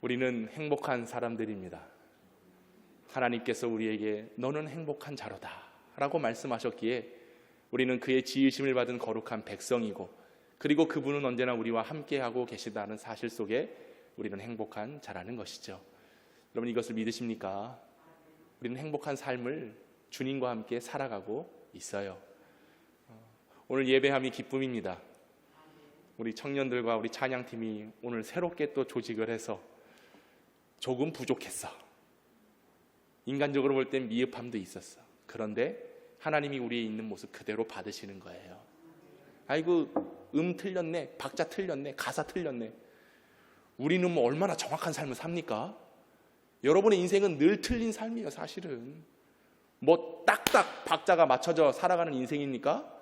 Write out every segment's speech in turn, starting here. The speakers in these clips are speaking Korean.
우리는 행복한 사람들입니다. 하나님께서 우리에게 너는 행복한 자로다 라고 말씀하셨기에 우리는 그의 지으심을 받은 거룩한 백성이고, 그리고 그분은 언제나 우리와 함께하고 계시다는 사실 속에 우리는 행복한 자라는 것이죠. 여러분, 이것을 믿으십니까? 우리는 행복한 삶을 주님과 함께 살아가고 있어요. 오늘 예배함이 기쁨입니다. 우리 청년들과 우리 찬양팀이 오늘 새롭게 또 조직을 해서 조금 부족했어. 인간적으로 볼 땐 미흡함도 있었어. 그런데 하나님이 우리에 있는 모습 그대로 받으시는 거예요. 아이고, 틀렸네, 박자 틀렸네, 가사 틀렸네. 우리는 뭐 얼마나 정확한 삶을 삽니까? 여러분의 인생은 늘 틀린 삶이에요. 사실은 뭐 딱딱 박자가 맞춰져 살아가는 인생입니까?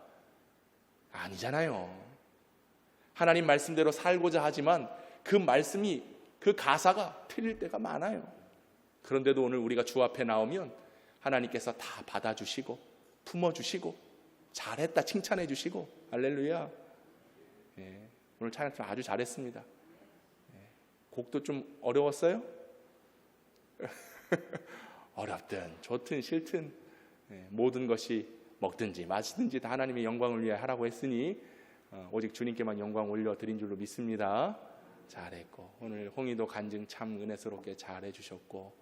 아니잖아요. 하나님 말씀대로 살고자 하지만 그 말씀이, 그 가사가 틀릴 때가 많아요. 그런데도 오늘 우리가 주 앞에 나오면 하나님께서 다 받아주시고 품어주시고 잘했다 칭찬해 주시고, 할렐루야. 오늘 찬양팀 아주 잘했습니다. 곡도 좀 어려웠어요? 어렵든 좋든 싫든 모든 것이 먹든지 마시든지 다 하나님의 영광을 위해 하라고 했으니 오직 주님께만 영광 올려드린 줄로 믿습니다. 잘했고, 오늘 홍의도 간증 참 은혜스럽게 잘해 주셨고,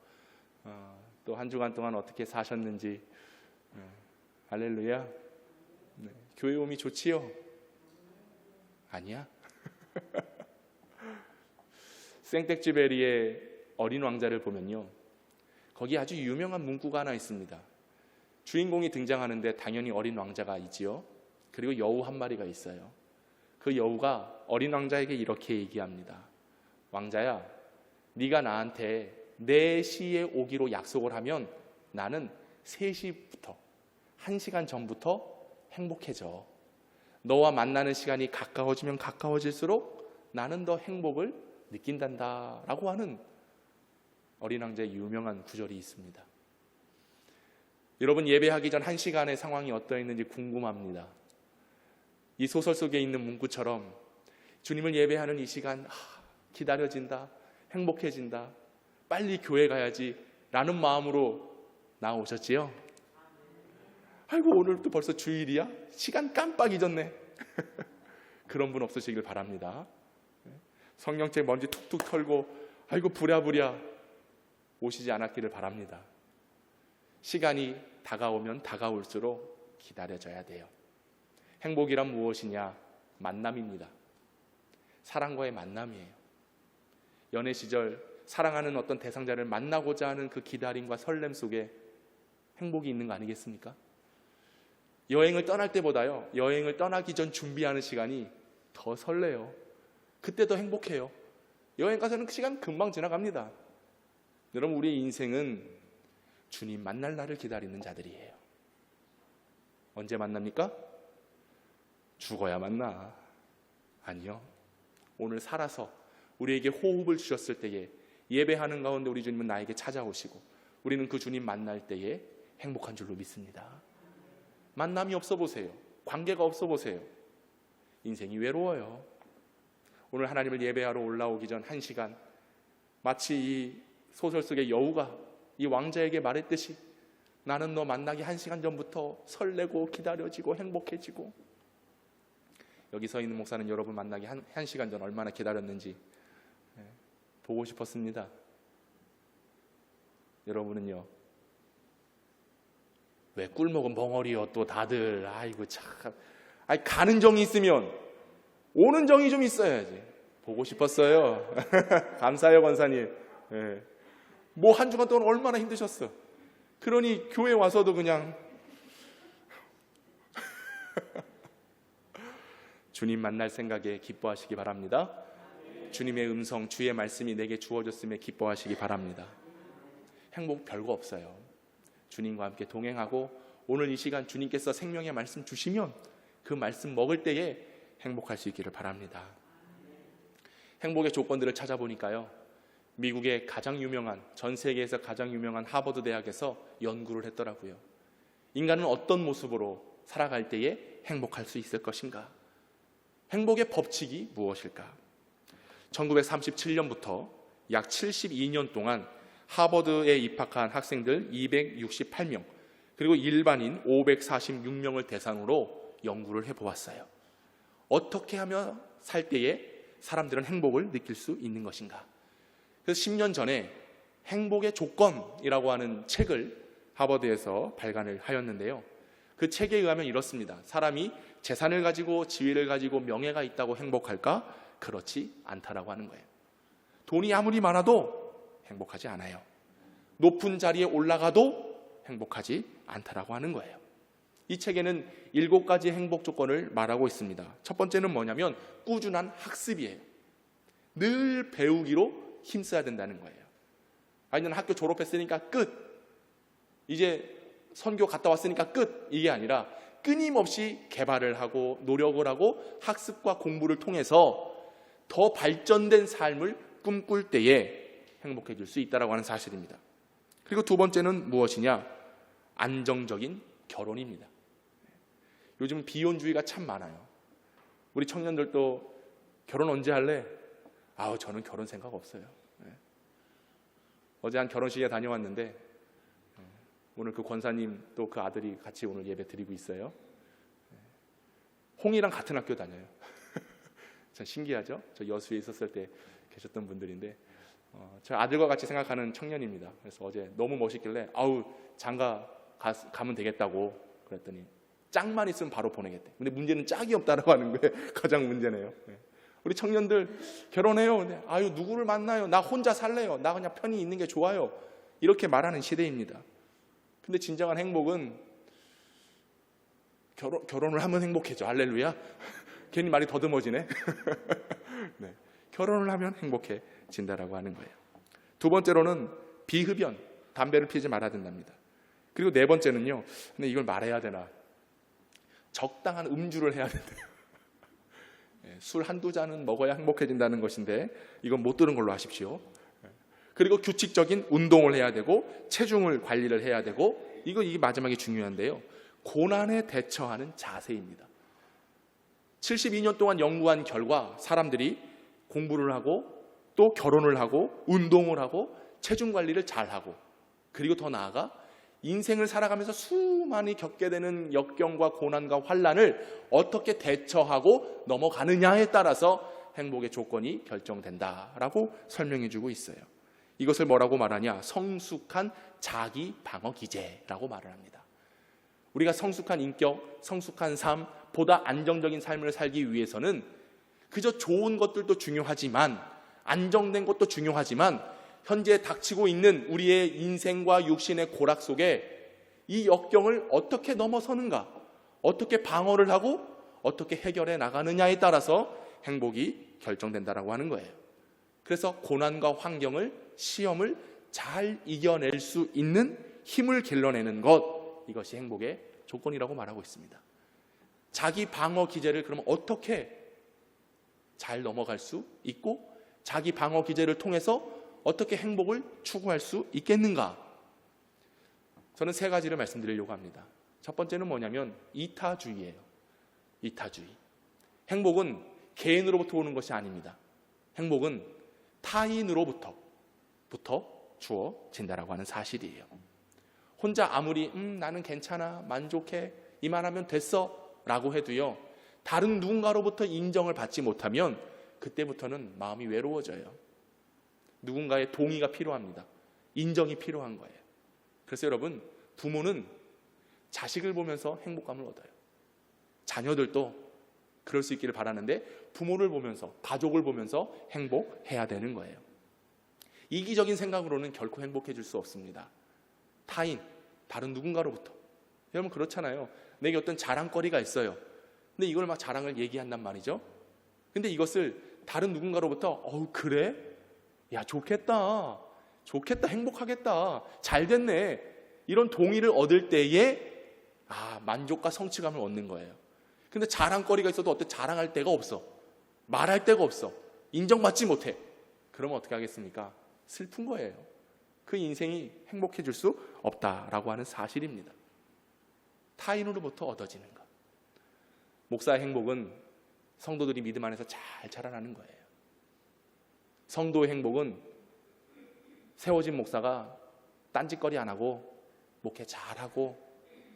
또 한 주간 동안 어떻게 사셨는지, 할렐루야. 교회 오미 좋지요? 아니야? 생텍쥐베리의 어린 왕자를 보면요, 거기 아주 유명한 문구가 하나 있습니다. 주인공이 등장하는데 당연히 어린 왕자가 있지요. 그리고 여우 한 마리가 있어요. 그 여우가 어린 왕자에게 이렇게 얘기합니다. 왕자야, 네가 나한테 4시에 오기로 약속을 하면 나는 3시부터 1시간 전부터 행복해져. 너와 만나는 시간이 가까워지면 가까워질수록 나는 더 행복을 느낀단다 라고 하는 어린 왕자의 유명한 구절이 있습니다. 여러분, 예배하기 전 1시간의 상황이 어떠했는지 궁금합니다. 이 소설 속에 있는 문구처럼 주님을 예배하는 이 시간, 기다려진다, 행복해진다, 빨리 교회 가야지 라는 마음으로 나오셨지요? 아이고, 오늘 또 벌써 주일이야? 시간 깜빡 잊었네. 그런 분 없으시길 바랍니다. 성령책 먼지 툭툭 털고 아이고 부랴부랴 오시지 않았기를 바랍니다. 시간이 다가오면 다가올수록 기다려져야 돼요. 행복이란 무엇이냐? 만남입니다. 사랑과의 만남이에요. 연애 시절 사랑하는 어떤 대상자를 만나고자 하는 그 기다림과 설렘 속에 행복이 있는 거 아니겠습니까? 여행을 떠날 때보다요, 여행을 떠나기 전 준비하는 시간이 더 설레요. 그때 더 행복해요. 여행 가서는 그 시간 금방 지나갑니다. 여러분, 우리의 인생은 주님 만날 날을 기다리는 자들이에요. 언제 만납니까? 죽어야 만나. 아니요. 오늘 살아서 우리에게 호흡을 주셨을 때에, 예배하는 가운데 우리 주님은 나에게 찾아오시고 우리는 그 주님 만날 때에 행복한 줄로 믿습니다. 만남이 없어 보세요. 관계가 없어 보세요. 인생이 외로워요. 오늘 하나님을 예배하러 올라오기 전 1시간, 마치 이 소설 속의 여우가 이 왕자에게 말했듯이 나는 너 만나기 1시간 전부터 설레고 기다려지고 행복해지고. 여기 서 있는 목사는 여러분 만나기 1시간 전 얼마나 기다렸는지 보고 싶었습니다. 여러분은요, 왜 꿀먹은 벙어리요 또 다들. 아이고 참, 가는 정이 있으면 오는 정이 좀 있어야지. 보고 싶었어요. 감사해요 권사님. 뭐 한 주간 동안 얼마나 힘드셨어. 그러니 교회 와서도 그냥 주님 만날 생각에 기뻐하시기 바랍니다. 주님의 음성, 주의 말씀이 내게 주어졌음에 기뻐하시기 바랍니다. 행복 별거 없어요. 주님과 함께 동행하고 오늘 이 시간 주님께서 생명의 말씀 주시면 그 말씀 먹을 때에 행복할 수 있기를 바랍니다. 행복의 조건들을 찾아보니까요, 미국의 가장 유명한, 전 세계에서 가장 유명한 하버드 대학에서 연구를 했더라고요. 인간은 어떤 모습으로 살아갈 때에 행복할 수 있을 것인가? 행복의 법칙이 무엇일까? 1937년부터 약 72년 동안 하버드에 입학한 학생들 268명, 그리고 일반인 546명을 대상으로 연구를 해보았어요. 어떻게 하면 살 때에 사람들은 행복을 느낄 수 있는 것인가? 그래서 10년 전에 행복의 조건이라고 하는 책을 하버드에서 발간을 하였는데요. 그 책에 의하면 이렇습니다. 사람이 재산을 가지고 지위를 가지고 명예가 있다고 행복할까? 그렇지 않다라고 하는 거예요. 돈이 아무리 많아도 행복하지 않아요. 높은 자리에 올라가도 행복하지 않다라고 하는 거예요. 이 책에는 7가지 행복 조건을 말하고 있습니다. 첫 번째는 뭐냐면 꾸준한 학습이에요. 늘 배우기로 힘써야 된다는 거예요. 아니면 학교 졸업했으니까 끝, 이제 선교 갔다 왔으니까 끝, 이게 아니라 끊임없이 개발을 하고 노력을 하고 학습과 공부를 통해서 더 발전된 삶을 꿈꿀 때에 행복해질 수 있다고 하는 사실입니다. 그리고 두 번째는 무엇이냐? 안정적인 결혼입니다. 요즘 비혼주의가 참 많아요. 우리 청년들도 결혼 언제 할래? 저는 결혼 생각 없어요. 어제 한 결혼식에 다녀왔는데 오늘 그 권사님 또 그 아들이 같이 오늘 예배 드리고 있어요. 홍이랑 같은 학교 다녀요. 참 신기하죠? 저 여수에 있었을 때 계셨던 분들인데 저 아들과 같이 생각하는 청년입니다. 그래서 어제 너무 멋있길래 장가 가면 되겠다고 그랬더니 짝만 있으면 바로 보내겠대. 근데 문제는 짝이 없다라고 하는 게 가장 문제네요. 우리 청년들 결혼해요. 근데 누구를 만나요? 나 혼자 살래요. 나 그냥 편히 있는 게 좋아요. 이렇게 말하는 시대입니다. 근데 진정한 행복은 결혼을 하면 행복해져. 할렐루야. 괜히 말이 더듬어지네. 네. 결혼을 하면 행복해진다라고 하는 거예요. 두 번째로는 비흡연, 담배를 피우지 말아야 된답니다. 그리고 네 번째는요, 근데 이걸 말해야 되나? 적당한 음주를 해야 된대요. 술 한두 잔은 먹어야 행복해진다는 것인데 이건 못 들은 걸로 하십시오. 그리고 규칙적인 운동을 해야 되고 체중을 관리를 해야 되고 이게 마지막에 중요한데요. 고난에 대처하는 자세입니다. 72년 동안 연구한 결과 사람들이 공부를 하고 또 결혼을 하고 운동을 하고 체중 관리를 잘하고 그리고 더 나아가 인생을 살아가면서 수많이 겪게 되는 역경과 고난과 환난을 어떻게 대처하고 넘어가느냐에 따라서 행복의 조건이 결정된다라고 설명해 주고 있어요. 이것을 뭐라고 말하냐? 성숙한 자기 방어 기제라고 말을 합니다. 우리가 성숙한 인격, 성숙한 삶, 보다 안정적인 삶을 살기 위해서는 그저 좋은 것들도 중요하지만 안정된 것도 중요하지만 현재 닥치고 있는 우리의 인생과 육신의 고락 속에 이 역경을 어떻게 넘어서는가, 어떻게 방어를 하고 어떻게 해결해 나가느냐에 따라서 행복이 결정된다라고 하는 거예요. 그래서 고난과 환경을, 시험을 잘 이겨낼 수 있는 힘을 길러내는 것, 이것이 행복의 조건이라고 말하고 있습니다. 자기 방어 기제를 그러면 어떻게 잘 넘어갈 수 있고 자기 방어 기제를 통해서 어떻게 행복을 추구할 수 있겠는가? 저는 3가지를 말씀드리려고 합니다. 첫 번째는 뭐냐면 이타주의예요. 이타주의. 행복은 개인으로부터 오는 것이 아닙니다. 행복은 타인으로부터 주어진다라고 하는 사실이에요. 혼자 아무리 나는 괜찮아, 만족해, 이만하면 됐어 라고 해도요, 다른 누군가로부터 인정을 받지 못하면 그때부터는 마음이 외로워져요. 누군가의 동의가 필요합니다. 인정이 필요한 거예요. 그래서 여러분, 부모는 자식을 보면서 행복감을 얻어요. 자녀들도 그럴 수 있기를 바라는데 부모를 보면서, 가족을 보면서 행복해야 되는 거예요. 이기적인 생각으로는 결코 행복해질 수 없습니다. 타인, 다른 누군가로부터. 여러분 그렇잖아요. 내게 어떤 자랑거리가 있어요. 근데 이걸 막 자랑을 얘기한단 말이죠. 근데 이것을 다른 누군가로부터 그래? 야 좋겠다, 행복하겠다, 잘 됐네, 이런 동의를 얻을 때에 만족과 성취감을 얻는 거예요. 근데 자랑거리가 있어도 어떤 자랑할 데가 없어, 말할 데가 없어, 인정받지 못해. 그러면 어떻게 하겠습니까? 슬픈 거예요. 그 인생이 행복해질 수 없다라고 하는 사실입니다. 타인으로부터 얻어지는 것. 목사의 행복은 성도들이 믿음 안에서 잘 자라나는 거예요. 성도의 행복은 세워진 목사가 딴짓거리 안 하고 목회 잘하고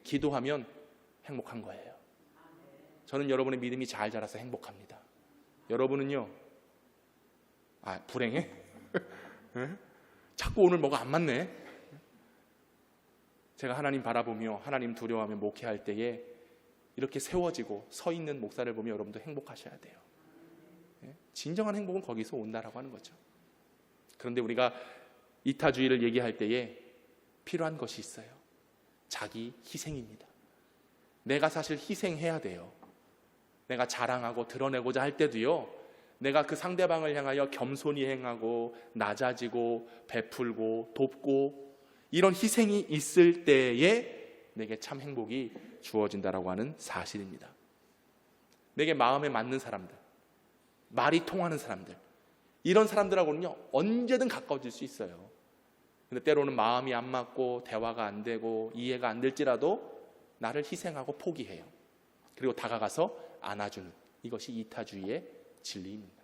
기도하면 행복한 거예요. 저는 여러분의 믿음이 잘 자라서 행복합니다. 여러분은요? 불행해? 자꾸 오늘 뭐가 안 맞네. 제가 하나님 바라보며 하나님 두려워하며 목회할 때에 이렇게 세워지고 서 있는 목사를 보며 여러분도 행복하셔야 돼요. 진정한 행복은 거기서 온다라고 하는 거죠. 그런데 우리가 이타주의를 얘기할 때에 필요한 것이 있어요. 자기 희생입니다. 내가 사실 희생해야 돼요. 내가 자랑하고 드러내고자 할 때도요, 내가 그 상대방을 향하여 겸손히 행하고 낮아지고 베풀고 돕고 이런 희생이 있을 때에 내게 참 행복이 주어진다라고 하는 사실입니다. 내게 마음에 맞는 사람들, 말이 통하는 사람들, 이런 사람들하고는요 언제든 가까워질 수 있어요. 근데 때로는 마음이 안 맞고 대화가 안 되고 이해가 안 될지라도 나를 희생하고 포기해요. 그리고 다가가서 안아주는, 이것이 이타주의의 진리입니다.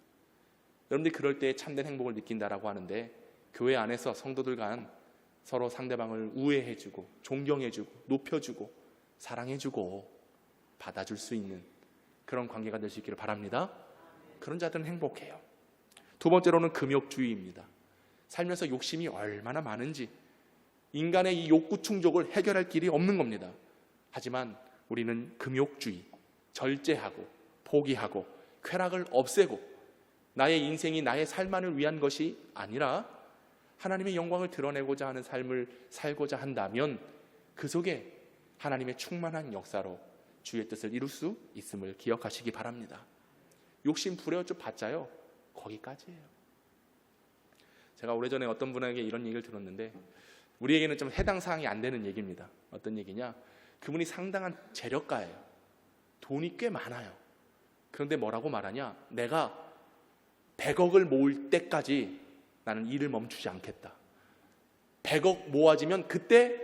여러분들이 그럴 때 참된 행복을 느낀다라고 하는데, 교회 안에서 성도들 간 서로 상대방을 우애해주고 존경해주고 높여주고 사랑해주고 받아줄 수 있는 그런 관계가 될 수 있기를 바랍니다. 그런 자들은 행복해요. 두 번째로는 금욕주의입니다. 살면서 욕심이 얼마나 많은지, 인간의 이 욕구 충족을 해결할 길이 없는 겁니다. 하지만 우리는 금욕주의, 절제하고 포기하고 쾌락을 없애고 나의 인생이 나의 삶만을 위한 것이 아니라 하나님의 영광을 드러내고자 하는 삶을 살고자 한다면 그 속에 하나님의 충만한 역사로 주의 뜻을 이룰 수 있음을 기억하시기 바랍니다. 욕심 부려줘 봤자요 거기까지예요. 제가 오래전에 어떤 분에게 이런 얘기를 들었는데, 우리에게는 좀 해당 사항이 안 되는 얘기입니다. 어떤 얘기냐, 그분이 상당한 재력가예요. 돈이 꽤 많아요. 그런데 뭐라고 말하냐, 내가 100억을 모을 때까지 나는 일을 멈추지 않겠다. 100억 모아지면 그때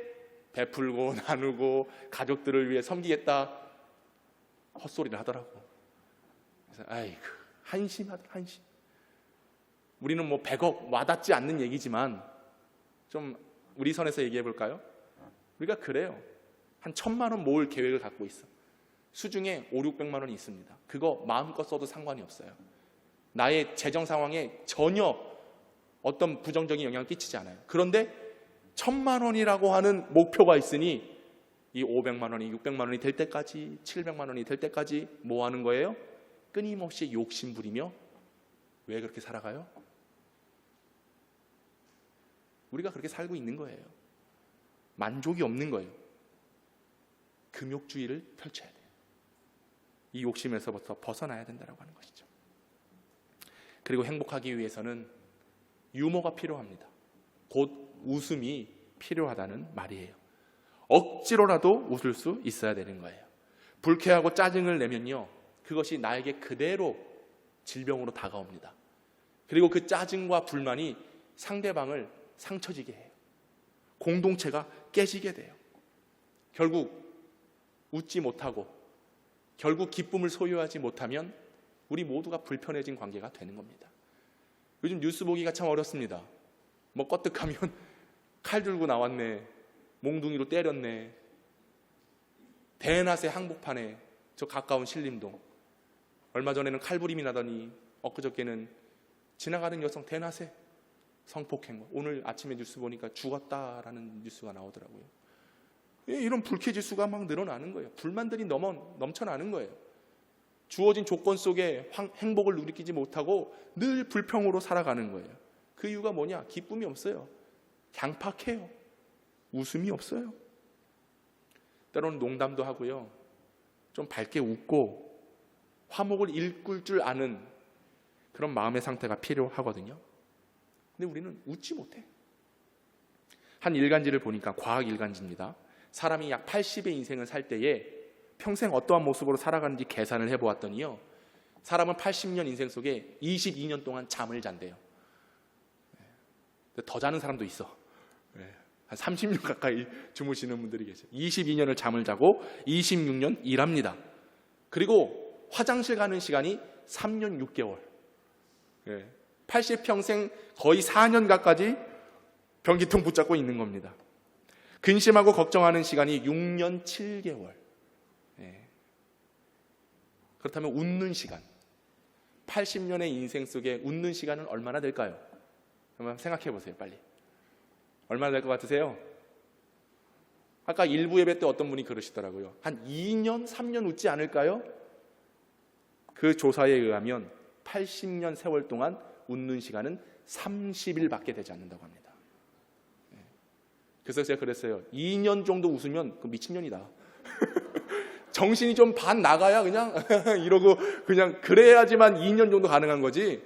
베풀고 나누고 가족들을 위해 섬기겠다. 헛소리를 하더라고. 그래서 아이고, 한심하다, 한심. 우리는 뭐 100억 와닿지 않는 얘기지만 좀 우리 선에서 얘기해 볼까요? 우리가 그래요. 한 1,000만 원 모을 계획을 갖고 있어. 수중에 500~600만 원이 있습니다. 그거 마음껏 써도 상관이 없어요. 나의 재정 상황에 전혀 어떤 부정적인 영향을 끼치지 않아요. 그런데 1,000만 원이라고 하는 목표가 있으니 이 500만 원이 600만 원이 될 때까지, 700만 원이 될 때까지 뭐 하는 거예요? 끊임없이 욕심 부리며. 왜 그렇게 살아가요? 우리가 그렇게 살고 있는 거예요. 만족이 없는 거예요. 금욕주의를 펼쳐야 돼요. 이 욕심에서부터 벗어나야 된다고 하는 것이죠. 그리고 행복하기 위해서는 유머가 필요합니다. 곧 웃음이 필요하다는 말이에요. 억지로라도 웃을 수 있어야 되는 거예요. 불쾌하고 짜증을 내면요, 그것이 나에게 그대로 질병으로 다가옵니다. 그리고 그 짜증과 불만이 상대방을 상처지게 해요. 공동체가 깨지게 돼요. 결국 웃지 못하고 결국 기쁨을 소유하지 못하면 우리 모두가 불편해진 관계가 되는 겁니다. 요즘 뉴스 보기가 참 어렵습니다. 뭐 껐득하면 칼 들고 나왔네, 몽둥이로 때렸네, 대낮에 한복판에, 저 가까운 신림동, 얼마 전에는 칼부림이 나더니 엊그저께는 지나가는 여성 대낮에 성폭행, 오늘 아침에 뉴스 보니까 죽었다라는 뉴스가 나오더라고요. 이런 불쾌지수가 막 늘어나는 거예요. 불만들이 넘쳐나는 거예요. 주어진 조건 속에 행복을 누리지 못하고 늘 불평으로 살아가는 거예요. 그 이유가 뭐냐? 기쁨이 없어요. 강팍해요. 웃음이 없어요. 때로는 농담도 하고요, 좀 밝게 웃고 화목을 일꿀 줄 아는 그런 마음의 상태가 필요하거든요. 근데 우리는 웃지 못해. 한 일간지를 보니까, 과학 일간지입니다. 사람이 약 80의 인생을 살 때에 평생 어떠한 모습으로 살아가는지 계산을 해보았더니요, 사람은 80년 인생 속에 22년 동안 잠을 잔대요. 더 자는 사람도 있어. 한 30년 가까이 주무시는 분들이 계세요. 22년을 잠을 자고 26년 일합니다. 그리고 화장실 가는 시간이 3년 6개월. 80평생 거의 4년 가까이 변기통 붙잡고 있는 겁니다. 근심하고 걱정하는 시간이 6년 7개월. 그렇다면 웃는 시간, 80년의 인생 속에 웃는 시간은 얼마나 될까요? 한번 생각해 보세요. 빨리. 얼마나 될 것 같으세요? 아까 일부 예배 때 어떤 분이 그러시더라고요. 한 2년, 3년 웃지 않을까요? 그 조사에 의하면 80년 세월 동안 웃는 시간은 30일밖에 되지 않는다고 합니다. 그래서 제가 그랬어요. 2년 정도 웃으면 그 미친년이다. 정신이 좀 반 나가야 그냥 이러고 그냥 그래야지만 2년 정도 가능한 거지.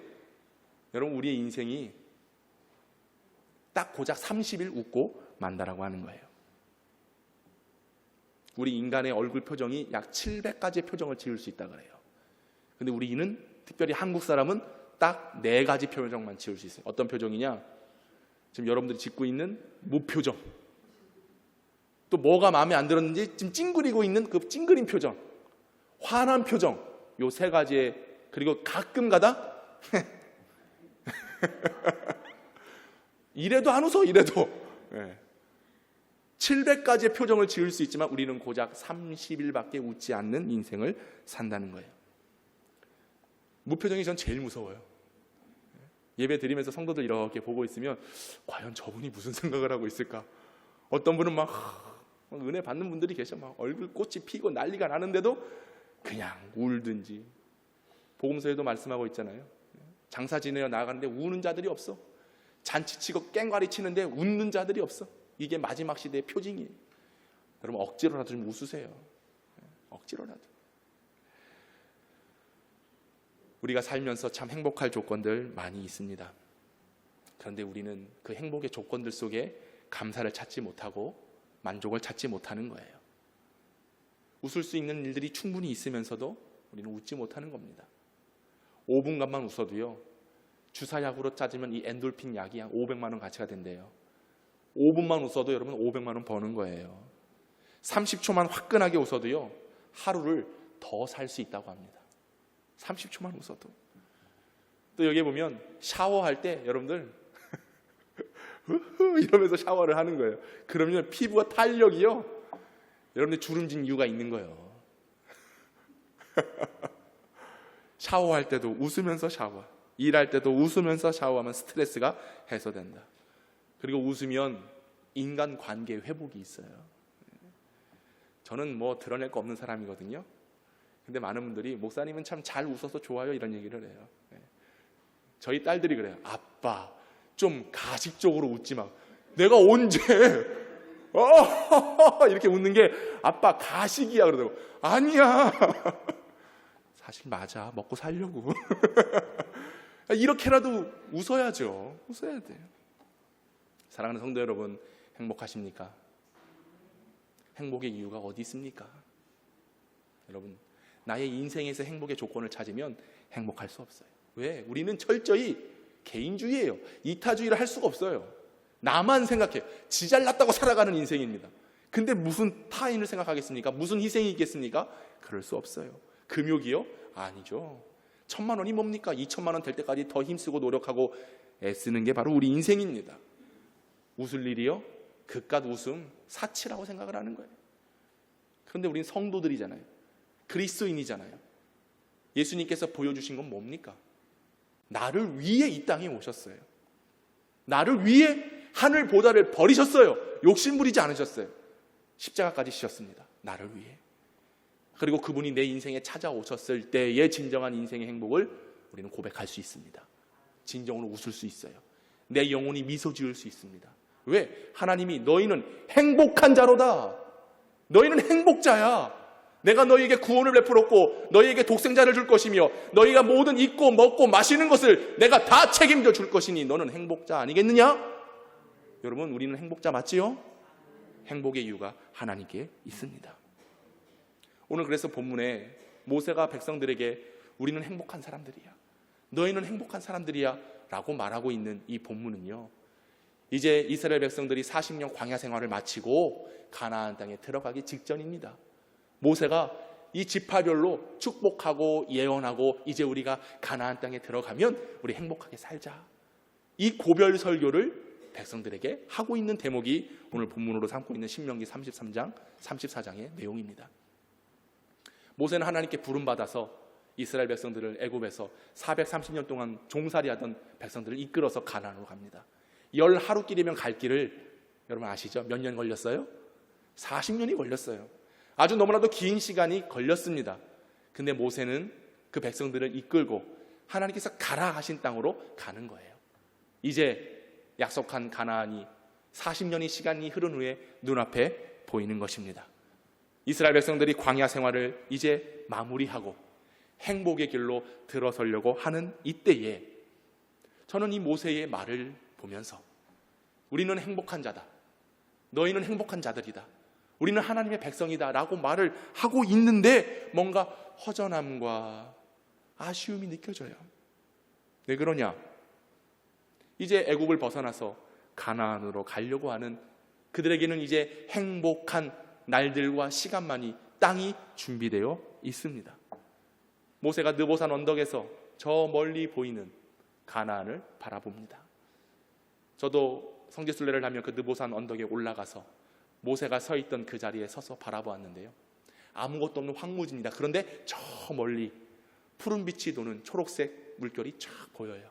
여러분, 우리의 인생이 딱 고작 30일 웃고 만다라고 하는 거예요. 우리 인간의 얼굴 표정이 약 700가지의 표정을 지을 수 있다 그래요. 근데 우리는, 특별히 한국 사람은 딱 4가지 표정만 지을 수 있어요. 어떤 표정이냐? 지금 여러분들이 짓고 있는 무표정, 또 뭐가 마음에 안 들었는지 지금 찡그리고 있는 그 찡그린 표정, 화난 표정, 요 3가지에, 그리고 가끔 가다 이래도 안 웃어, 이래도. 700가지의 표정을 지을 수 있지만 우리는 고작 30일밖에 웃지 않는 인생을 산다는 거예요. 무표정이 전 제일 무서워요. 예배 드리면서 성도들 이렇게 보고 있으면 과연 저분이 무슨 생각을 하고 있을까? 어떤 분은 막 은혜 받는 분들이 계셔. 막 얼굴 꽃이 피고 난리가 나는데도 그냥 울든지. 복음서에도 말씀하고 있잖아요. 장사 지내어 나가는데 우는 자들이 없어. 잔치치고 깽가리 치는데 웃는 자들이 없어. 이게 마지막 시대의 표징이에요. 여러분, 억지로라도 좀 웃으세요. 억지로라도. 우리가 살면서 참 행복할 조건들 많이 있습니다. 그런데 우리는 그 행복의 조건들 속에 감사를 찾지 못하고 만족을 찾지 못하는 거예요. 웃을 수 있는 일들이 충분히 있으면서도 우리는 웃지 못하는 겁니다. 5분간만 웃어도요, 주사약으로 따지면 이 엔돌핀 약이 한 500만 원 가치가 된대요. 5분만 웃어도 여러분 500만 원 버는 거예요. 30초만 화끈하게 웃어도요, 하루를 더 살 수 있다고 합니다. 30초만 웃어도. 또 여기 보면 샤워할 때 여러분들 이러면서 샤워를 하는 거예요. 그러면 피부가 탄력이요, 여러분들 주름진 이유가 있는 거예요. 샤워할 때도 웃으면서 샤워, 일할 때도 웃으면서 샤워하면 스트레스가 해소된다. 그리고 웃으면 인간관계 회복이 있어요. 저는 뭐 드러낼 거 없는 사람이거든요. 근데 많은 분들이 목사님은 참 잘 웃어서 좋아요, 이런 얘기를 해요. 저희 딸들이 그래요. 아빠, 좀 가식적으로 웃지 마. 내가 언제 이렇게 웃는 게 아빠 가식이야 그러더라고. 아니야. 사실 맞아. 먹고 살려고. 이렇게라도 웃어야죠. 웃어야 돼요. 사랑하는 성도 여러분, 행복하십니까? 행복의 이유가 어디 있습니까? 여러분, 나의 인생에서 행복의 조건을 찾으면 행복할 수 없어요. 왜? 우리는 철저히 개인주의예요. 이타주의를 할 수가 없어요. 나만 생각해. 지 잘났다고 살아가는 인생입니다. 근데 무슨 타인을 생각하겠습니까? 무슨 희생이 있겠습니까? 그럴 수 없어요. 금욕이요? 아니죠. 1000만 원이 뭡니까? 2000만 원 될 때까지 더 힘쓰고 노력하고 애쓰는 게 바로 우리 인생입니다. 웃을 일이요? 그깟 웃음, 사치라고 생각을 하는 거예요. 그런데 우리는 성도들이잖아요. 그리스도인이잖아요. 예수님께서 보여주신 건 뭡니까? 나를 위해 이 땅에 오셨어요. 나를 위해 하늘보다를 버리셨어요. 욕심 부리지 않으셨어요. 십자가까지 지셨습니다. 나를 위해. 그리고 그분이 내 인생에 찾아오셨을 때의 진정한 인생의 행복을 우리는 고백할 수 있습니다. 진정으로 웃을 수 있어요. 내 영혼이 미소 지을 수 있습니다. 왜? 하나님이 너희는 행복한 자로다. 너희는 행복자야. 내가 너희에게 구원을 베풀었고 너희에게 독생자를 줄 것이며 너희가 모든 입고 먹고 마시는 것을 내가 다 책임져 줄 것이니 너는 행복자 아니겠느냐? 여러분, 우리는 행복자 맞지요? 행복의 이유가 하나님께 있습니다. 오늘 그래서 본문에 모세가 백성들에게 우리는 행복한 사람들이야, 너희는 행복한 사람들이야 라고 말하고 있는 이 본문은요, 이제 이스라엘 백성들이 40년 광야 생활을 마치고 가나안 땅에 들어가기 직전입니다. 모세가 이 지파별로 축복하고 예언하고 이제 우리가 가나안 땅에 들어가면 우리 행복하게 살자, 이 고별 설교를 백성들에게 하고 있는 대목이 오늘 본문으로 삼고 있는 신명기 33장, 34장의 내용입니다. 모세는 하나님께 부름받아서 이스라엘 백성들을 애굽에서 430년 동안 종살이하던 백성들을 이끌어서 가나안으로 갑니다. 10하루길이면 갈 길을 여러분 아시죠? 몇 년 걸렸어요? 40년이 걸렸어요. 아주 너무나도 긴 시간이 걸렸습니다. 근데 모세는 그 백성들을 이끌고 하나님께서 가라 하신 땅으로 가는 거예요. 이제 약속한 가나안이 40년의 시간이 흐른 후에 눈앞에 보이는 것입니다. 이스라엘 백성들이 광야 생활을 이제 마무리하고 행복의 길로 들어서려고 하는 이때에 저는 이 모세의 말을 보면서 우리는 행복한 자다, 너희는 행복한 자들이다, 우리는 하나님의 백성이다 라고 말을 하고 있는데 뭔가 허전함과 아쉬움이 느껴져요. 왜 그러냐? 이제 애굽을 벗어나서 가나안으로 가려고 하는 그들에게는 이제 행복한 날들과 시간만이, 땅이 준비되어 있습니다. 모세가 느보산 언덕에서 저 멀리 보이는 가나안을 바라봅니다. 저도 성지순례를 하며 그 느보산 언덕에 올라가서 모세가 서 있던 그 자리에 서서 바라보았는데요, 아무것도 없는 황무지입니다. 그런데 저 멀리 푸른 빛이 도는 초록색 물결이 쫙 보여요.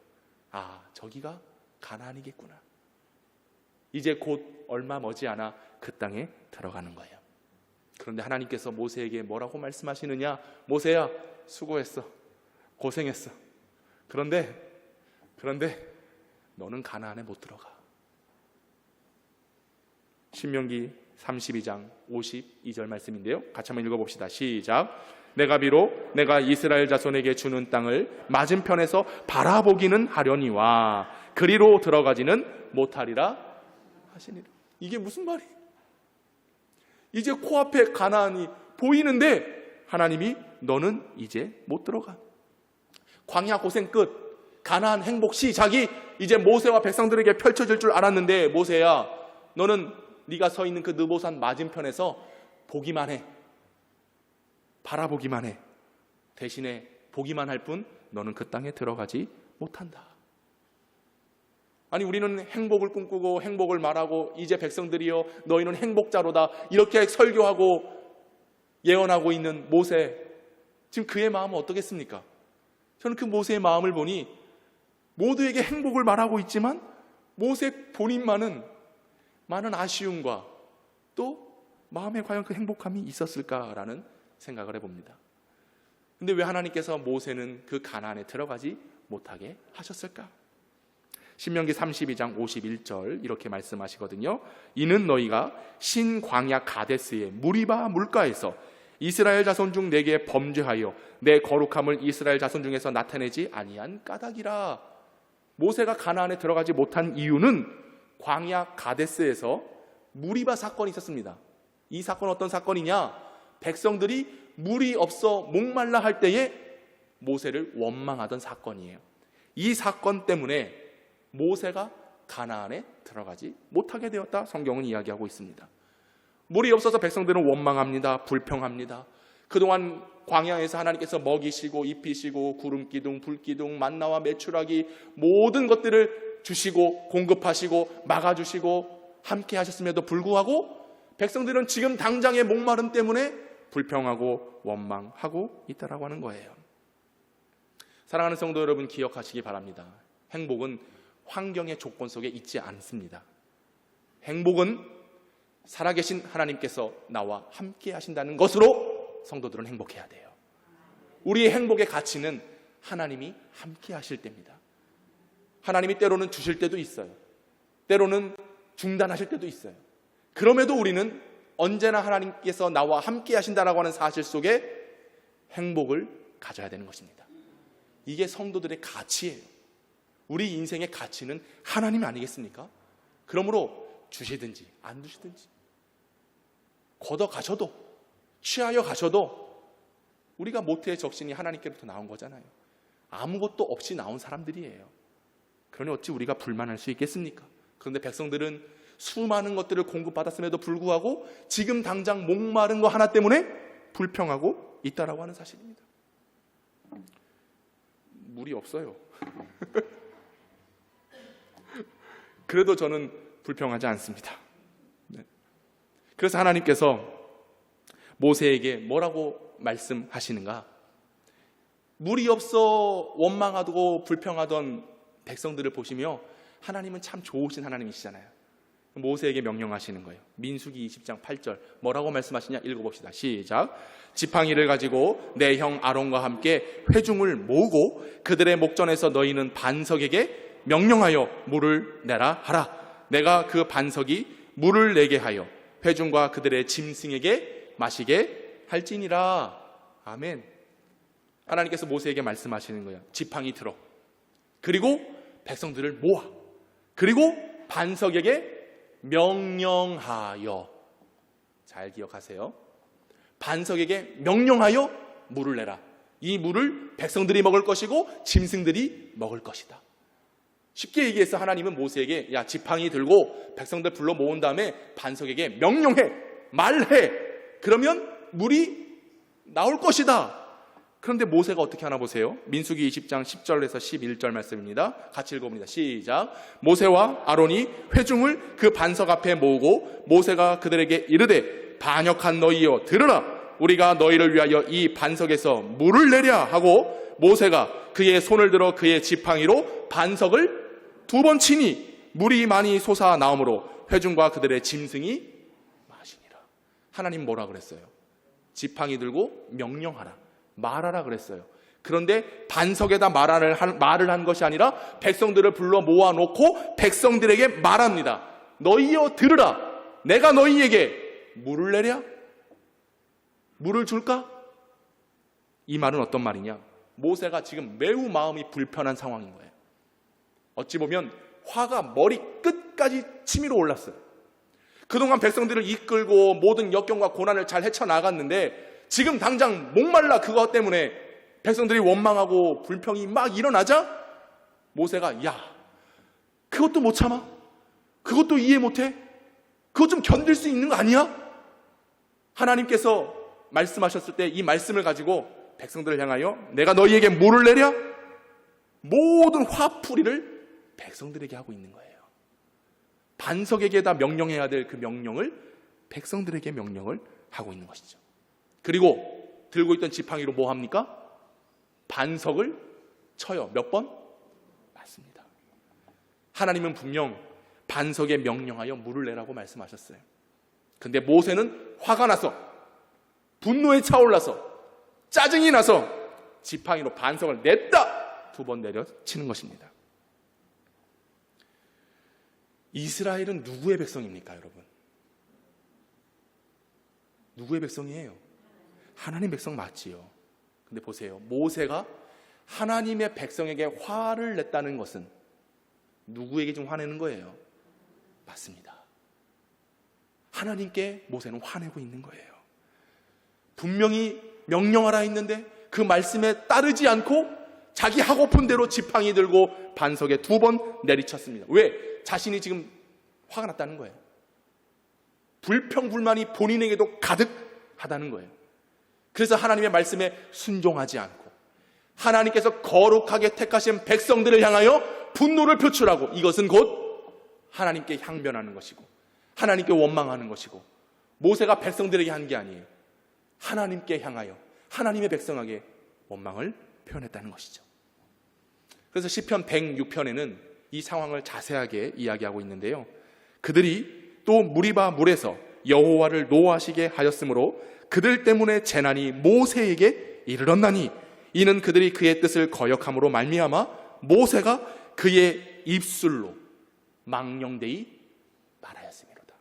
아, 저기가 가나안이겠구나. 이제 곧 얼마 머지않아 그 땅에 들어가는 거예요. 그런데 하나님께서 모세에게 뭐라고 말씀하시느냐? 모세야, 수고했어, 고생했어. 그런데 너는 가나안에 못 들어가. 신명기 32장 52절 말씀인데요, 같이 한번 읽어봅시다. 시작. 내가 비록 내가 이스라엘 자손에게 주는 땅을 맞은편에서 바라보기는 하려니와 그리로 들어가지는 못하리라 하시니라. 이게 무슨 말이에요? 이제 코앞에 가나안이 보이는데 하나님이 너는 이제 못 들어가. 광야 고생 끝, 가나안 행복 시작이 이제 모세와 백성들에게 펼쳐질 줄 알았는데, 모세야, 너는 네가 서 있는 그 느보산 맞은편에서 보기만 해, 바라보기만 해. 대신에 보기만 할 뿐 너는 그 땅에 들어가지 못한다. 아니, 우리는 행복을 꿈꾸고 행복을 말하고 이제 백성들이여 너희는 행복자로다 이렇게 설교하고 예언하고 있는 모세, 지금 그의 마음은 어떻겠습니까? 저는 그 모세의 마음을 보니 모두에게 행복을 말하고 있지만 모세 본인만은 많은 아쉬움과 또 마음에 과연 그 행복함이 있었을까라는 생각을 해봅니다. 근데 왜 하나님께서 모세는 그 가나안에 들어가지 못하게 하셨을까? 신명기 32장 51절 이렇게 말씀하시거든요. 이는 너희가 신광야 가데스의 무리바 물가에서 이스라엘 자손 중 내게 범죄하여 내 거룩함을 이스라엘 자손 중에서 나타내지 아니한 까닭이라. 모세가 가나안에 들어가지 못한 이유는 광야 가데스에서 무리바 사건이 있었습니다. 이 사건은 어떤 사건이냐? 백성들이 물이 없어 목말라 할 때에 모세를 원망하던 사건이에요. 이 사건 때문에 모세가 가나안에 들어가지 못하게 되었다, 성경은 이야기하고 있습니다. 물이 없어서 백성들은 원망합니다. 불평합니다. 그동안 광야에서 하나님께서 먹이시고 입히시고 구름기둥, 불기둥, 만나와 메추라기 모든 것들을 주시고 공급하시고 막아주시고 함께 하셨음에도 불구하고 백성들은 지금 당장의 목마름 때문에 불평하고 원망하고 있다라고 하는 거예요. 사랑하는 성도 여러분, 기억하시기 바랍니다. 행복은 환경의 조건 속에 있지 않습니다. 행복은 살아계신 하나님께서 나와 함께 하신다는 것으로 성도들은 행복해야 돼요. 우리의 행복의 가치는 하나님이 함께 하실 때입니다. 하나님이 때로는 주실 때도 있어요. 때로는 중단하실 때도 있어요. 그럼에도 우리는 언제나 하나님께서 나와 함께 하신다라고 하는 사실 속에 행복을 가져야 되는 것입니다. 이게 성도들의 가치예요. 우리 인생의 가치는 하나님 아니겠습니까? 그러므로 주시든지 안 주시든지, 걷어 가셔도 취하여 가셔도 우리가 모태의 적신이 하나님께로부터 나온 거잖아요. 아무것도 없이 나온 사람들이에요. 그러니 어찌 우리가 불만할 수 있겠습니까? 그런데 백성들은 수많은 것들을 공급받았음에도 불구하고 지금 당장 목마른 거 하나 때문에 불평하고 있다라고 하는 사실입니다. 물이 없어요. 그래도 저는 불평하지 않습니다. 네. 그래서 하나님께서 모세에게 뭐라고 말씀하시는가? 물이 없어 원망하고 불평하던 백성들을 보시며 하나님은 참 좋으신 하나님이시잖아요. 모세에게 명령하시는 거예요. 민수기 20장 8절 뭐라고 말씀하시냐 읽어봅시다. 시작. 지팡이를 가지고 내 형 아론과 함께 회중을 모으고 그들의 목전에서 너희는 반석에게 명령하여 물을 내라 하라. 내가 그 반석이 물을 내게 하여 회중과 그들의 짐승에게 마시게 할지니라. 아멘. 하나님께서 모세에게 말씀하시는 거예요. 지팡이 들어. 그리고 백성들을 모아. 그리고 반석에게 명령하여. 잘 기억하세요. 반석에게 명령하여 물을 내라. 이 물을 백성들이 먹을 것이고 짐승들이 먹을 것이다. 쉽게 얘기해서 하나님은 모세에게 야, 지팡이 들고 백성들 불러 모은 다음에 반석에게 명령해, 말해. 그러면 물이 나올 것이다. 그런데 모세가 어떻게 하나 보세요. 민수기 20장 10절에서 11절 말씀입니다. 같이 읽어봅니다. 시작. 모세와 아론이 회중을 그 반석 앞에 모으고 모세가 그들에게 이르되 반역한 너희여 들으라. 우리가 너희를 위하여 이 반석에서 물을 내랴 하고 모세가 그의 손을 들어 그의 지팡이로 반석을 2번 치니 물이 많이 솟아 나오므로 회중과 그들의 짐승이 마시니라. 하나님 뭐라 그랬어요? 지팡이 들고 명령하라, 말하라 그랬어요. 그런데 반석에다 말을 한 것이 아니라 백성들을 불러 모아놓고 백성들에게 말합니다. 너희여 들으라. 내가 너희에게 물을 내랴? 물을 줄까? 이 말은 어떤 말이냐? 모세가 지금 매우 마음이 불편한 상황인 거예요. 어찌 보면 화가 머리 끝까지 치밀어 올랐어요. 그동안 백성들을 이끌고 모든 역경과 고난을 잘 헤쳐나갔는데 지금 당장 목말라 그것 때문에 백성들이 원망하고 불평이 막 일어나자 모세가 야, 그것도 못 참아? 그것도 이해 못해? 그것 좀 견딜 수 있는 거 아니야? 하나님께서 말씀하셨을 때 이 말씀을 가지고 백성들을 향하여 내가 너희에게 물을 내랴? 모든 화풀이를 백성들에게 하고 있는 거예요. 반석에게다 명령해야 될 그 명령을 백성들에게 명령을 하고 있는 것이죠. 그리고 들고 있던 지팡이로 뭐 합니까? 반석을 쳐요. 몇 번? 맞습니다. 하나님은 분명 반석에 명령하여 물을 내라고 말씀하셨어요. 근데 모세는 화가 나서 분노에 차올라서 짜증이 나서 지팡이로 반석을 냈다 2번 내려치는 것입니다. 이스라엘은 누구의 백성입니까, 여러분? 누구의 백성이에요? 하나님 백성 맞지요. 근데 보세요. 모세가 하나님의 백성에게 화를 냈다는 것은 누구에게 좀 화내는 거예요? 맞습니다. 하나님께 모세는 화내고 있는 거예요. 분명히 명령하라 했는데 그 말씀에 따르지 않고 자기 하고픈 대로 지팡이 들고 반석에 2번 내리쳤습니다. 왜? 자신이 지금 화가 났다는 거예요. 불평불만이 본인에게도 가득하다는 거예요. 그래서 하나님의 말씀에 순종하지 않고 하나님께서 거룩하게 택하신 백성들을 향하여 분노를 표출하고 이것은 곧 하나님께 항변하는 것이고 하나님께 원망하는 것이고 모세가 백성들에게 한 게 아니에요. 하나님께 향하여 하나님의 백성에게 원망을 표현했다는 것이죠. 그래서 시편 106편에는 이 상황을 자세하게 이야기하고 있는데요. 그들이 또 무리바 물에서 여호와를 노하시게 하였으므로 그들 때문에 재난이 모세에게 이르렀나니 이는 그들이 그의 뜻을 거역함으로 말미암아 모세가 그의 입술로 망령되이 말하였음이로다.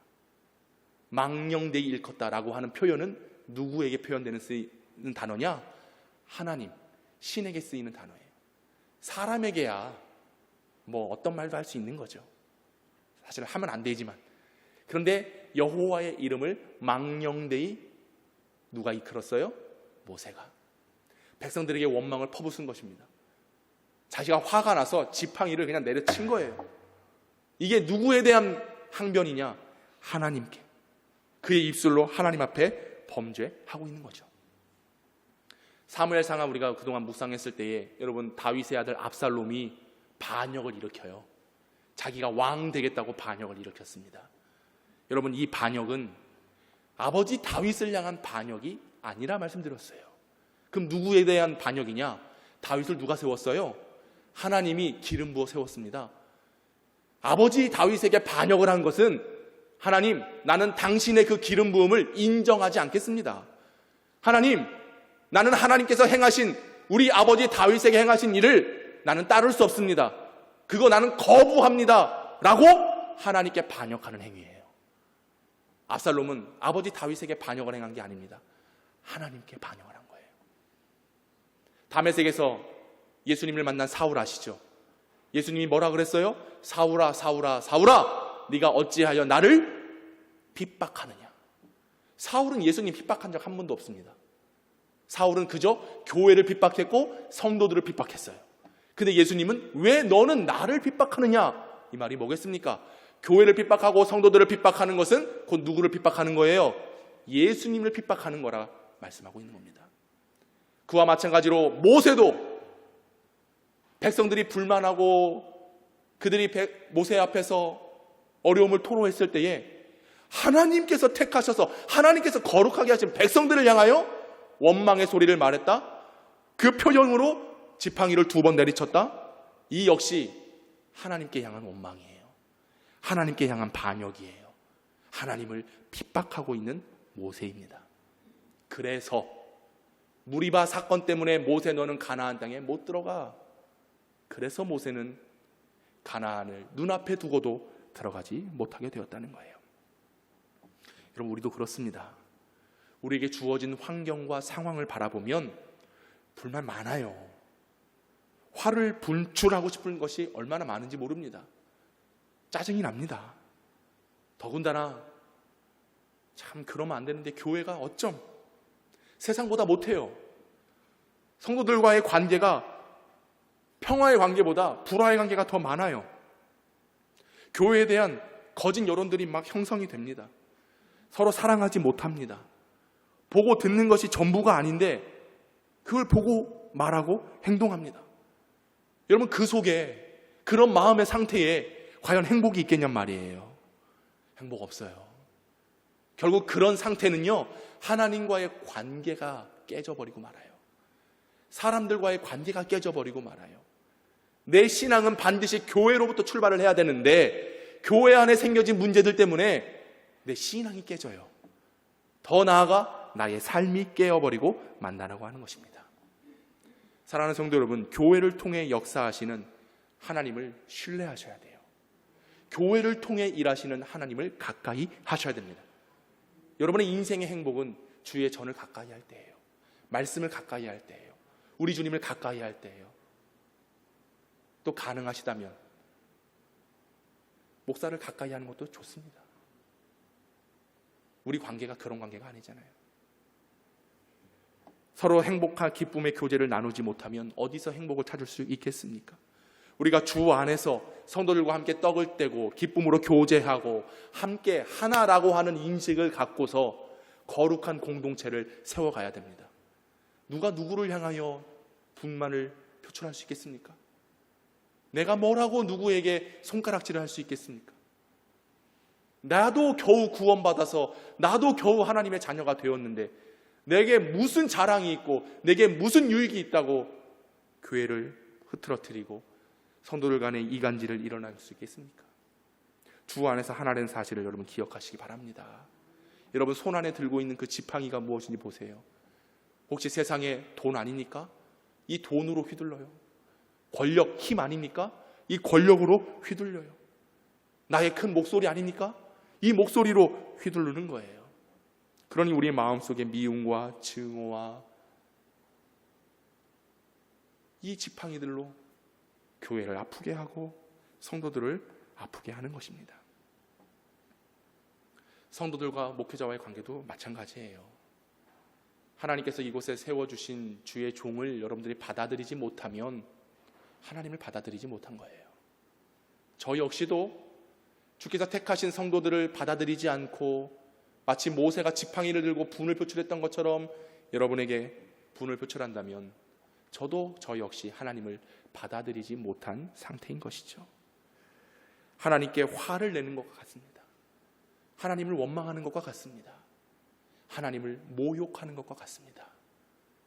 망령되이 일컫다라고 하는 표현은 누구에게 표현되는 쓰이는 단어냐? 하나님, 신에게 쓰이는 단어예요. 사람에게야 뭐 어떤 말도 할 수 있는 거죠. 사실 하면 안 되지만. 그런데 여호와의 이름을 망령되이 누가 이끌었어요? 모세가. 백성들에게 원망을 퍼붓은 것입니다. 자기가 화가 나서 지팡이를 그냥 내려친 거예요. 이게 누구에 대한 항변이냐? 하나님께. 그의 입술로 하나님 앞에 범죄하고 있는 거죠. 사무엘상하 우리가 그동안 묵상했을 때에 여러분 다윗의 아들 압살롬이 반역을 일으켜요. 자기가 왕 되겠다고 반역을 일으켰습니다. 여러분, 이 반역은 아버지 다윗을 향한 반역이 아니라 말씀드렸어요. 그럼 누구에 대한 반역이냐? 다윗을 누가 세웠어요? 하나님이 기름 부어 세웠습니다. 아버지 다윗에게 반역을 한 것은 하나님, 나는 당신의 그 기름 부음을 인정하지 않겠습니다. 하나님, 나는 하나님께서 행하신, 우리 아버지 다윗에게 행하신 일을 나는 따를 수 없습니다. 그거 나는 거부합니다. 라고 하나님께 반역하는 행위예요. 압살롬은 아버지 다윗에게 반역을 행한 게 아닙니다. 하나님께 반역을 한 거예요. 다메섹에서 예수님을 만난 사울 아시죠? 예수님이 뭐라 그랬어요? 사울아, 사울아, 사울아, 네가 어찌하여 나를 핍박하느냐? 사울은 예수님 핍박한 적 한 번도 없습니다. 사울은 그저 교회를 핍박했고 성도들을 핍박했어요. 근데 예수님은 왜 너는 나를 핍박하느냐? 이 말이 뭐겠습니까? 교회를 핍박하고 성도들을 핍박하는 것은 곧 누구를 핍박하는 거예요? 예수님을 핍박하는 거라 말씀하고 있는 겁니다. 그와 마찬가지로 모세도 백성들이 불만하고 그들이 모세 앞에서 어려움을 토로했을 때에 하나님께서 택하셔서 하나님께서 거룩하게 하신 백성들을 향하여 원망의 소리를 말했다. 그 표정으로 지팡이를 2번 내리쳤다. 이 역시 하나님께 향한 원망이에요. 하나님께 향한 반역이에요. 하나님을 핍박하고 있는 모세입니다. 그래서 무리바 사건 때문에 모세 너는 가나안 땅에 못 들어가. 그래서 모세는 가나안을 눈앞에 두고도 들어가지 못하게 되었다는 거예요. 여러분, 우리도 그렇습니다. 우리에게 주어진 환경과 상황을 바라보면 불만 많아요. 화를 분출하고 싶은 것이 얼마나 많은지 모릅니다. 짜증이 납니다. 더군다나 참 그러면 안 되는데 교회가 어쩜 세상보다 못해요. 성도들과의 관계가 평화의 관계보다 불화의 관계가 더 많아요. 교회에 대한 거짓 여론들이 막 형성이 됩니다. 서로 사랑하지 못합니다. 보고 듣는 것이 전부가 아닌데 그걸 보고 말하고 행동합니다. 여러분, 그 속에 그런 마음의 상태에 과연 행복이 있겠냔 말이에요. 행복 없어요. 결국 그런 상태는요, 하나님과의 관계가 깨져버리고 말아요. 사람들과의 관계가 깨져버리고 말아요. 내 신앙은 반드시 교회로부터 출발을 해야 되는데 교회 안에 생겨진 문제들 때문에 내 신앙이 깨져요. 더 나아가 나의 삶이 깨어버리고 만나라고 하는 것입니다. 사랑하는 성도 여러분, 교회를 통해 역사하시는 하나님을 신뢰하셔야 돼요. 교회를 통해 일하시는 하나님을 가까이 하셔야 됩니다. 여러분의 인생의 행복은 주의 전을 가까이 할 때예요. 말씀을 가까이 할 때예요. 우리 주님을 가까이 할 때예요. 또 가능하시다면 목사를 가까이 하는 것도 좋습니다. 우리 관계가 그런 관계가 아니잖아요. 서로 행복한 기쁨의 교제를 나누지 못하면 어디서 행복을 찾을 수 있겠습니까? 우리가 주 안에서 성도들과 함께 떡을 떼고 기쁨으로 교제하고 함께 하나라고 하는 인식을 갖고서 거룩한 공동체를 세워가야 됩니다. 누가 누구를 향하여 분만을 표출할 수 있겠습니까? 내가 뭐라고 누구에게 손가락질을 할 수 있겠습니까? 나도 겨우 구원받아서 나도 겨우 하나님의 자녀가 되었는데 내게 무슨 자랑이 있고 내게 무슨 유익이 있다고 교회를 흐트러뜨리고 성도들 간의 이간질을 일어날 수 있겠습니까? 주 안에서 하나라는 사실을 여러분 기억하시기 바랍니다. 여러분 손 안에 들고 있는 그 지팡이가 무엇인지 보세요. 혹시 세상에 돈 아닙니까? 이 돈으로 휘둘러요. 권력, 힘 아닙니까? 이 권력으로 휘둘려요. 나의 큰 목소리 아닙니까? 이 목소리로 휘두르는 거예요. 그러니 우리의 마음속에 미움과 증오와 이 지팡이들로 교회를 아프게 하고 성도들을 아프게 하는 것입니다. 성도들과 목회자와의 관계도 마찬가지예요. 하나님께서 이곳에 세워주신 주의 종을 여러분들이 받아들이지 못하면 하나님을 받아들이지 못한 거예요. 저 역시도 주께서 택하신 성도들을 받아들이지 않고 마치 모세가 지팡이를 들고 분을 표출했던 것처럼 여러분에게 분을 표출한다면 저도 저 역시 하나님을 받아들이지 못한 상태인 것이죠. 하나님께 화를 내는 것과 같습니다. 하나님을 원망하는 것과 같습니다. 하나님을 모욕하는 것과 같습니다.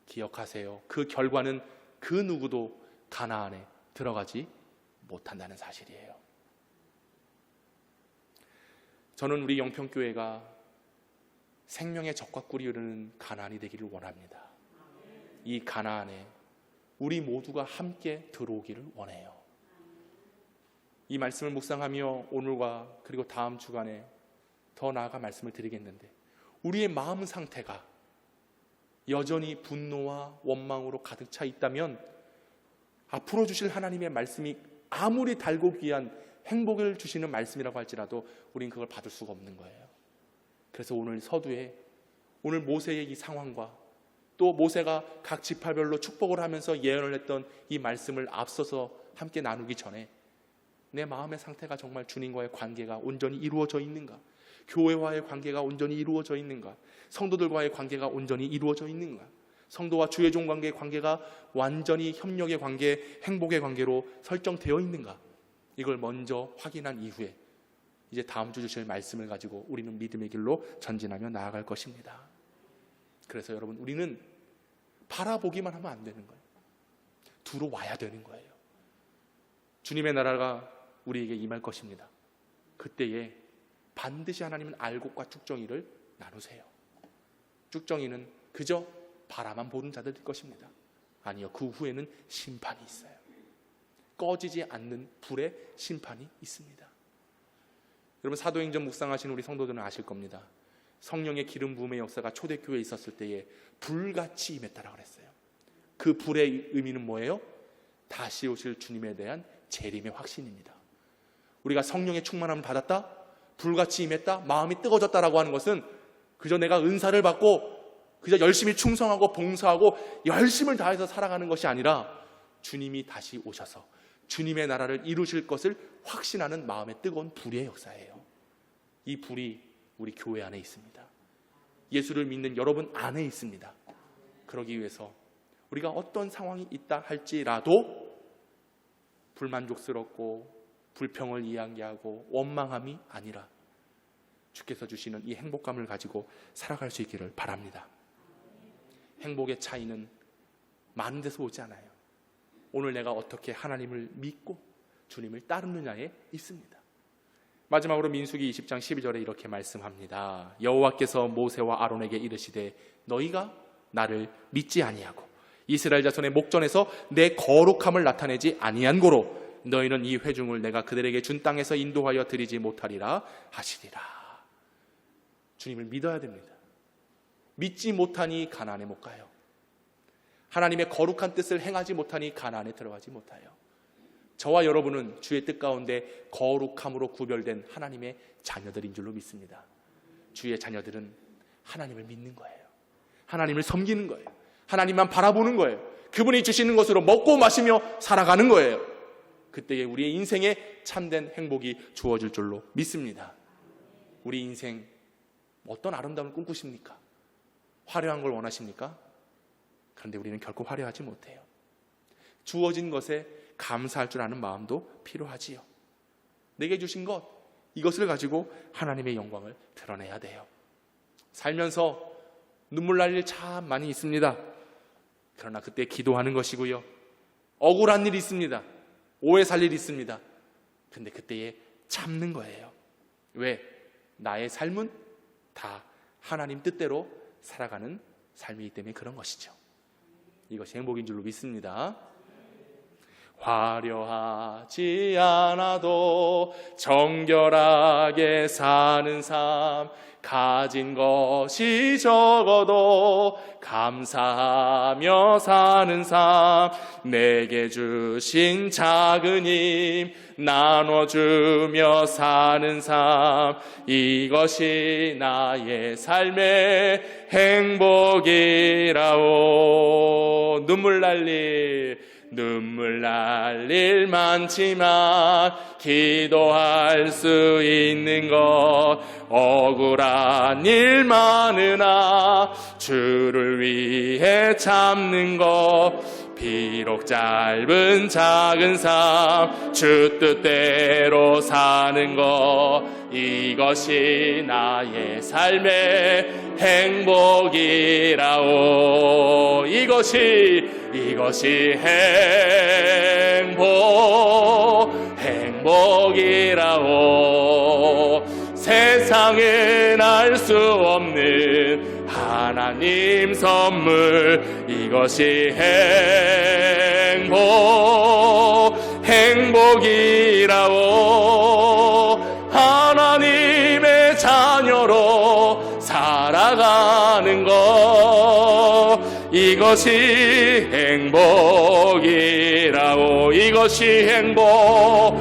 기억하세요. 그 결과는 그 누구도 가나안에 들어가지 못한다는 사실이에요. 저는 우리 영평교회가 생명의 젖과 꿀이 흐르는 가나안이 되기를 원합니다. 이 가나안에 우리 모두가 함께 들어오기를 원해요. 이 말씀을 묵상하며 오늘과 그리고 다음 주간에 더 나아가 말씀을 드리겠는데, 우리의 마음 상태가 여전히 분노와 원망으로 가득 차 있다면 앞으로 주실 하나님의 말씀이 아무리 달고 귀한 행복을 주시는 말씀이라고 할지라도 우린 그걸 받을 수가 없는 거예요. 그래서 오늘 서두에 오늘 모세의 이 상황과 또 모세가 각 지파별로 축복을 하면서 예언을 했던 이 말씀을 앞서서 함께 나누기 전에 내 마음의 상태가 정말 주님과의 관계가 온전히 이루어져 있는가? 교회와의 관계가 온전히 이루어져 있는가? 성도들과의 관계가 온전히 이루어져 있는가? 성도와 주의 종 관계의 관계가 완전히 협력의 관계, 행복의 관계로 설정되어 있는가? 이걸 먼저 확인한 이후에 이제 다음 주 주실 말씀을 가지고 우리는 믿음의 길로 전진하며 나아갈 것입니다. 그래서 여러분, 우리는 바라보기만 하면 안 되는 거예요. 들어와야 되는 거예요. 주님의 나라가 우리에게 임할 것입니다. 그때에 반드시 하나님은 알곡과 쭉정이를 나누세요. 쭉정이는 그저 바라만 보는 자들일 것입니다. 아니요, 그 후에는 심판이 있어요. 꺼지지 않는 불의 심판이 있습니다. 여러분, 사도행전 묵상하시는 우리 성도들은 아실 겁니다. 성령의 기름 부음의 역사가 초대교회에 있었을 때에 불같이 임했다라고 그랬어요. 그 불의 의미는 뭐예요? 다시 오실 주님에 대한 재림의 확신입니다. 우리가 성령의 충만함을 받았다, 불같이 임했다, 마음이 뜨거워졌다라고 하는 것은 그저 내가 은사를 받고 그저 열심히 충성하고 봉사하고 열심을 다해서 살아가는 것이 아니라 주님이 다시 오셔서 주님의 나라를 이루실 것을 확신하는 마음의 뜨거운 불의 역사예요. 이 불이 우리 교회 안에 있습니다. 예수를 믿는 여러분 안에 있습니다. 그러기 위해서 우리가 어떤 상황이 있다 할지라도 불만족스럽고 불평을 이야기하고 원망함이 아니라 주께서 주시는 이 행복감을 가지고 살아갈 수 있기를 바랍니다. 행복의 차이는 많은 데서 오지 않아요. 오늘 내가 어떻게 하나님을 믿고 주님을 따르느냐에 있습니다. 마지막으로 민수기 20장 12절에 이렇게 말씀합니다. 여호와께서 모세와 아론에게 이르시되 너희가 나를 믿지 아니하고 이스라엘 자손의 목전에서 내 거룩함을 나타내지 아니한 고로 너희는 이 회중을 내가 그들에게 준 땅에서 인도하여 드리지 못하리라 하시리라. 주님을 믿어야 됩니다. 믿지 못하니 가나안에 못 가요. 하나님의 거룩한 뜻을 행하지 못하니 가나안에 들어가지 못해요. 저와 여러분은 주의 뜻 가운데 거룩함으로 구별된 하나님의 자녀들인 줄로 믿습니다. 주의 자녀들은 하나님을 믿는 거예요. 하나님을 섬기는 거예요. 하나님만 바라보는 거예요. 그분이 주시는 것으로 먹고 마시며 살아가는 거예요. 그때에 우리의 인생에 참된 행복이 주어질 줄로 믿습니다. 우리 인생 어떤 아름다움을 꿈꾸십니까? 화려한 걸 원하십니까? 그런데 우리는 결코 화려하지 못해요. 주어진 것에 감사할 줄 아는 마음도 필요하지요. 내게 주신 것, 이것을 가지고 하나님의 영광을 드러내야 돼요. 살면서 눈물 날 일 참 많이 있습니다. 그러나 그때 기도하는 것이고요. 억울한 일이 있습니다. 오해 살 일이 있습니다. 근데 그때에 참는 거예요. 왜? 나의 삶은 다 하나님 뜻대로 살아가는 삶이기 때문에 그런 것이죠. 이것이 행복인 줄로 믿습니다. 화려하지 않아도 정결하게 사는 삶, 가진 것이 적어도 감사하며 사는 삶, 내게 주신 작은 힘 나눠주며 사는 삶, 이것이 나의 삶의 행복이라오. 눈물 날 일 많지만 기도할 수 있는 것, 억울한 일 많으나 주를 위해 참는 것, 비록 짧은 작은 삶 주 뜻대로 사는 것 이것이 나의 삶의 행복이라오. 이것이 행복이라오. 세상은 알 수 없는 하나님 선물 이것이 행복이라오. 하나님의 자녀로 살아가는 것 이것이 행복이라오. 이것이 행복